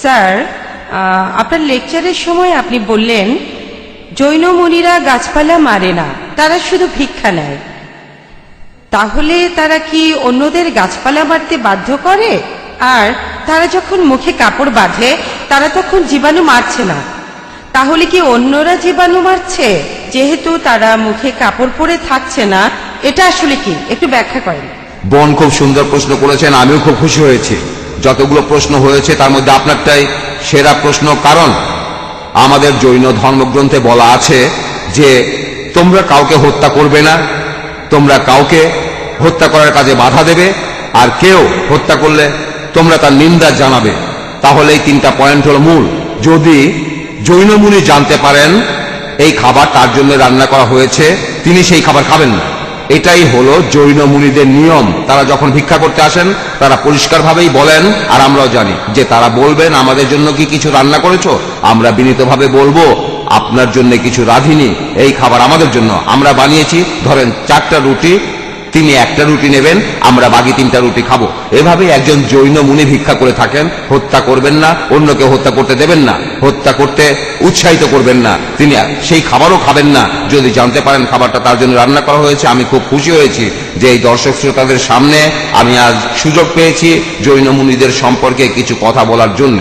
Sir, আপনার লেকচারের সময় আপনি বললেন জৈন মুনিরা গাছপালা মারে না, তারা শুধু ভিক্ষা নেয়। তাহলে তারা কি অন্যদের গাছপালা মারতে বাধ্য করে? আর তারা যখন মুখে কাপড় বাঁধে তারা তখন জীবাণু মারছে না, তাহলে কি অন্যরা জীবাণু মারছে? যেহেতু তারা মুখে কাপড় পরে থাকছে না, এটা আসলে কি একটু ব্যাখ্যা করেন। বোন খুব সুন্দর প্রশ্ন করেছেন, আমিও খুব খুশি হয়েছি। যতগুলো প্রশ্ন হয়েছে তার মধ্যে আপনারটাই সেরা প্রশ্ন, কারণ আমাদের জৈন ধর্মগ্রন্থে বলা আছে যে তোমরা কাউকে হত্যা করবে না, তোমরা কাউকে হত্যা করার কাজে বাধা দেবে, আর কেউ হত্যা করলে তোমরা তার নিন্দা জানাবে। তাহলে এই তিনটা পয়েন্ট হলো মূল। যদি জৈন মুনি জানতে পারেন এই খাবার তার জন্য রান্না করা হয়েছে, তিনি সেই খাবার খাবেন না। এটাই হলো জৈন মুনিদের নিয়ম। তারা যখন ভিক্ষা করতে আসেন তারা পরিষ্কারভাবেই বলেন, আর আমরাও জানি যে তারা বলবেন আমাদের জন্য কি কিছু রান্না করেছো? আমরা বিনীতভাবে বলবো আপনার জন্য কিছু রাঁধিনি, এই খাবার আমাদের জন্য আমরা বানিয়েছি। ধরেন 4টা রুটি, তিনি 1টা রুটি নেবেন, আমরা বাকি 3টা রুটি খাবো। এভাবেই একজন জৈন মুনি ভিক্ষা করে থাকেন। হত্যা করবেন না, অন্যকে হত্যা করতে দেবেন না, হত্যা করতে উৎসাহিত করবেন না, তিনি সেই খাবারও খাবেন না যদি জানতে পারেন খাবারটা তার জন্য রান্না করা হয়েছে। আমি খুব খুশি হয়েছি যে এই দর্শক শ্রোতাদের সামনে আমি আজ সুযোগ পেয়েছি জৈন মুনিদের সম্পর্কে কিছু কথা বলার জন্য।